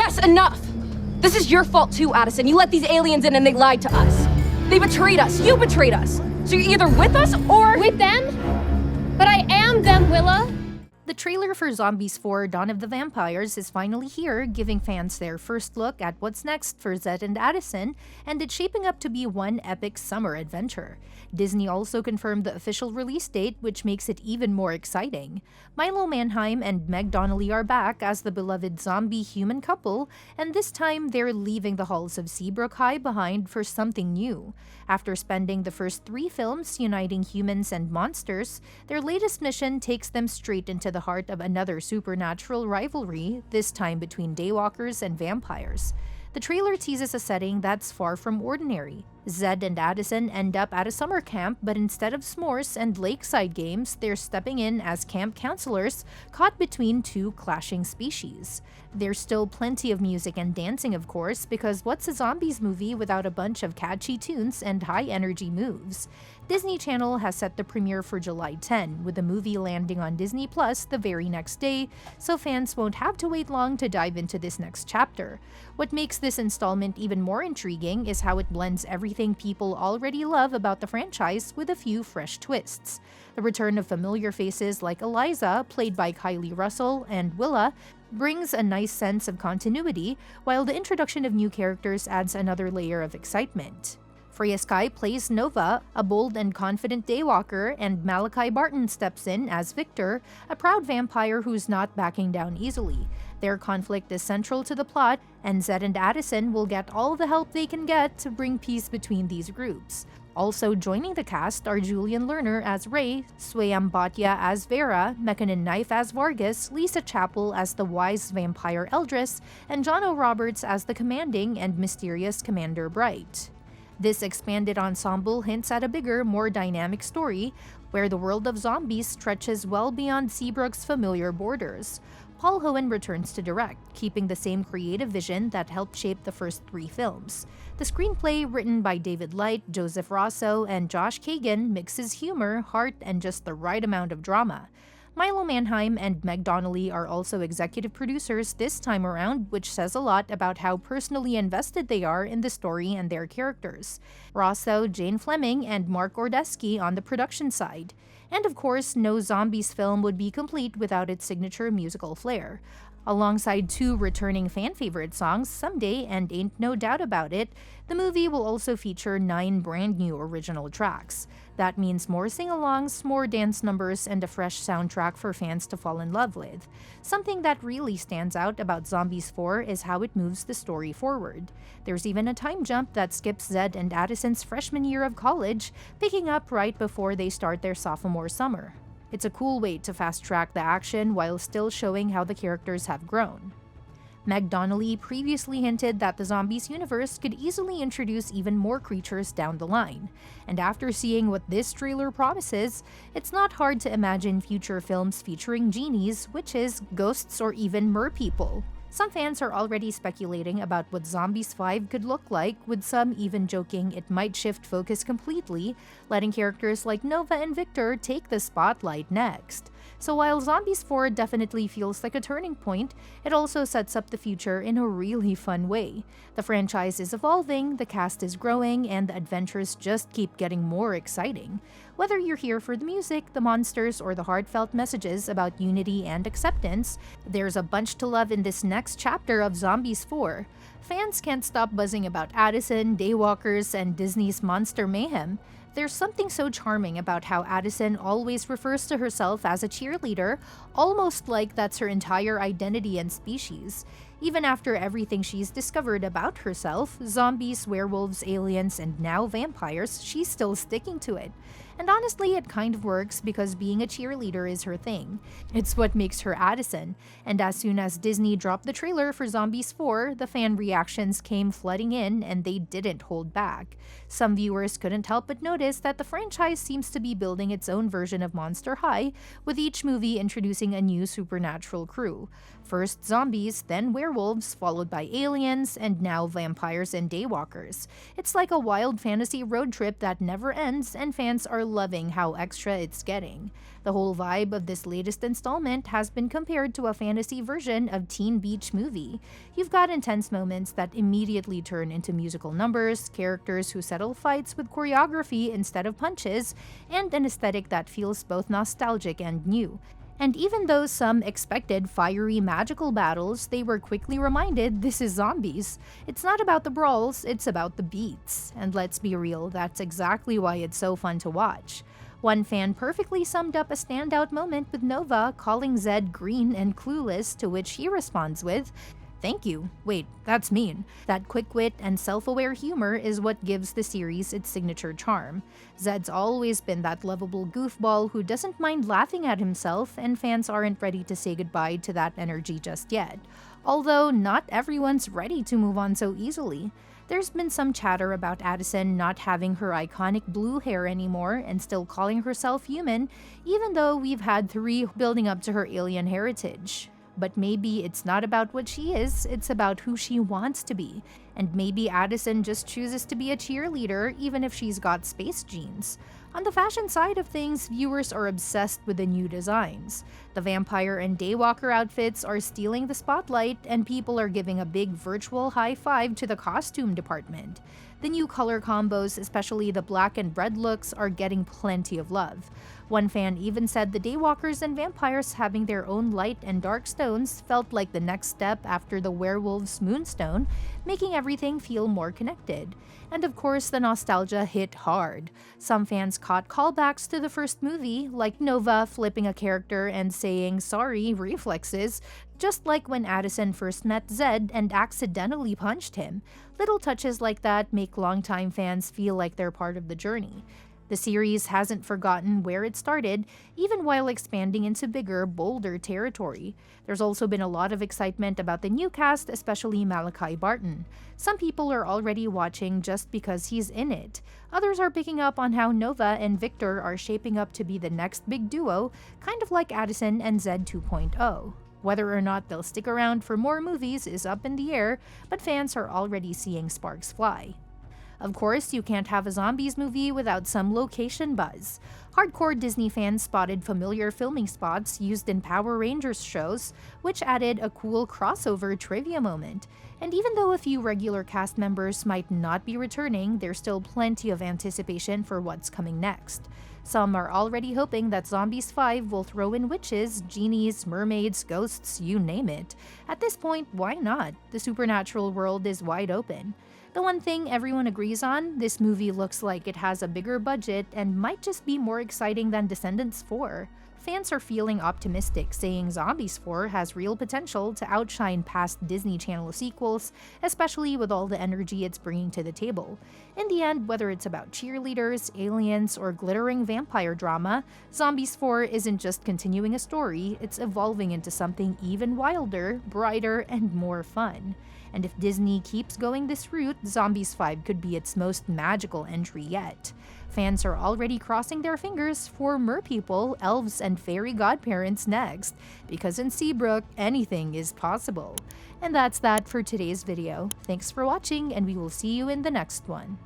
Yes, enough! This is your fault too, Addison. You let these aliens in and they lied to us. They betrayed us. You betrayed us. So you're either with us or... With them? But I am them, Willa! The trailer for Zombies 4: Dawn of the Vampires is finally here, giving fans their first look at what's next for Zed and Addison, and it's shaping up to be one epic summer adventure. Disney also confirmed the official release date, which makes it even more exciting. Milo Manheim and Meg Donnelly are back as the beloved zombie-human couple, and this time they're leaving the halls of Seabrook High behind for something new. After spending the first 3 films uniting humans and monsters, their latest mission takes them straight into the heart of another supernatural rivalry, this time between daywalkers and vampires. The trailer teases a setting that's far from ordinary. Zed and Addison end up at a summer camp, but instead of s'mores and lakeside games, they're stepping in as camp counselors caught between 2 clashing species. There's still plenty of music and dancing, of course, because what's a zombies movie without a bunch of catchy tunes and high-energy moves? Disney Channel has set the premiere for July 10, with the movie landing on Disney Plus the very next day, so fans won't have to wait long to dive into this next chapter. What makes this installment even more intriguing is how it blends everything people already love about the franchise with a few fresh twists. The return of familiar faces like Eliza, played by Kylie Russell, and Willa brings a nice sense of continuity, while the introduction of new characters adds another layer of excitement. Freya Skye plays Nova, a bold and confident daywalker, and Malachi Barton steps in as Victor, a proud vampire who's not backing down easily. Their conflict is central to the plot, and Zed and Addison will get all the help they can get to bring peace between these groups. Also joining the cast are Julian Lerner as Ray, Swayam Bhatia as Vera, Mekanan Knife as Vargas, Lisa Chappell as the wise vampire Eldris, and John O. Roberts as the commanding and mysterious Commander Bright. This expanded ensemble hints at a bigger, more dynamic story, where the world of zombies stretches well beyond Seabrook's familiar borders. Paul Hohen returns to direct, keeping the same creative vision that helped shape the first 3 films. The screenplay, written by David Light, Joseph Rosso, and Josh Kagan, mixes humor, heart, and just the right amount of drama. Milo Manheim and Meg Donnelly are also executive producers this time around, which says a lot about how personally invested they are in the story and their characters. Rosso, Jane Fleming, and Mark Ordesky on the production side. And of course, no Zombies film would be complete without its signature musical flair. Alongside 2 returning fan-favorite songs, Someday and Ain't No Doubt About It, the movie will also feature 9 brand new original tracks. That means more sing-alongs, more dance numbers, and a fresh soundtrack for fans to fall in love with. Something that really stands out about Zombies 4 is how it moves the story forward. There's even a time jump that skips Zed and Addison's freshman year of college, picking up right before they start their sophomore summer. It's a cool way to fast-track the action while still showing how the characters have grown. Meg Donnelly previously hinted that the Zombies universe could easily introduce even more creatures down the line. And after seeing what this trailer promises, it's not hard to imagine future films featuring genies, witches, ghosts, or even merpeople. Some fans are already speculating about what Zombies 5 could look like, with some even joking it might shift focus completely, letting characters like Nova and Victor take the spotlight next. So while Zombies 4 definitely feels like a turning point, it also sets up the future in a really fun way. The franchise is evolving, the cast is growing, and the adventures just keep getting more exciting. Whether you're here for the music, the monsters, or the heartfelt messages about unity and acceptance, there's a bunch to love in this next chapter of Zombies 4. Fans can't stop buzzing about Addison, Daywalkers, and Disney's monster mayhem. There's something so charming about how Addison always refers to herself as a cheerleader, almost like that's her entire identity and species. Even after everything she's discovered about herself, zombies, werewolves, aliens, and now vampires, she's still sticking to it. And honestly, it kind of works because being a cheerleader is her thing. It's what makes her Addison, and as soon as Disney dropped the trailer for Zombies 4, the fan reactions came flooding in and they didn't hold back. Some viewers couldn't help but notice that the franchise seems to be building its own version of Monster High, with each movie introducing a new supernatural crew. First zombies, then werewolves, werewolves, followed by aliens, and now vampires and daywalkers. It's like a wild fantasy road trip that never ends, and fans are loving how extra it's getting. The whole vibe of this latest installment has been compared to a fantasy version of Teen Beach Movie. You've got intense moments that immediately turn into musical numbers, characters who settle fights with choreography instead of punches, and an aesthetic that feels both nostalgic and new. And even though some expected fiery magical battles, they were quickly reminded this is zombies. It's not about the brawls, it's about the beats. And let's be real, that's exactly why it's so fun to watch. One fan perfectly summed up a standout moment with Nova calling Zed green and clueless, to which he responds with, "Thank you. Wait, that's mean." That quick wit and self-aware humor is what gives the series its signature charm. Zed's always been that lovable goofball who doesn't mind laughing at himself, and fans aren't ready to say goodbye to that energy just yet. Although not everyone's ready to move on so easily. There's been some chatter about Addison not having her iconic blue hair anymore and still calling herself human, even though we've had 3 building up to her alien heritage. But maybe it's not about what she is, it's about who she wants to be. And maybe Addison just chooses to be a cheerleader even if she's got space genes. On the fashion side of things, viewers are obsessed with the new designs. The vampire and daywalker outfits are stealing the spotlight, and people are giving a big virtual high five to the costume department. The new color combos, especially the black and red looks, are getting plenty of love. One fan even said the daywalkers and vampires having their own light and dark stones felt like the next step after the werewolves' moonstone, making everything feel more connected. And of course, the nostalgia hit hard. Some fans caught callbacks to the first movie, like Nova flipping a character and saying sorry reflexes, just like when Addison first met Zed and accidentally punched him. Little touches like that make longtime fans feel like they're part of the journey. The series hasn't forgotten where it started, even while expanding into bigger, bolder territory. There's also been a lot of excitement about the new cast, especially Malachi Barton. Some people are already watching just because he's in it. Others are picking up on how Nova and Victor are shaping up to be the next big duo, kind of like Addison and Zed 2.0. Whether or not they'll stick around for more movies is up in the air, but fans are already seeing sparks fly. Of course, you can't have a zombies movie without some location buzz. Hardcore Disney fans spotted familiar filming spots used in Power Rangers shows, which added a cool crossover trivia moment. And even though a few regular cast members might not be returning, there's still plenty of anticipation for what's coming next. Some are already hoping that Zombies 5 will throw in witches, genies, mermaids, ghosts, you name it. At this point, why not? The supernatural world is wide open. The one thing everyone agrees on, this movie looks like it has a bigger budget and might just be more exciting than Descendants 4. Fans are feeling optimistic, saying Zombies 4 has real potential to outshine past Disney Channel sequels, especially with all the energy it's bringing to the table. In the end, whether it's about cheerleaders, aliens, or glittering vampire drama, Zombies 4 isn't just continuing a story, it's evolving into something even wilder, brighter, and more fun. And if Disney keeps going this route, Zombies 5 could be its most magical entry yet. Fans are already crossing their fingers for merpeople, elves, and fairy godparents next, because in Seabrook, anything is possible. And that's that for today's video. Thanks for watching, and we will see you in the next one.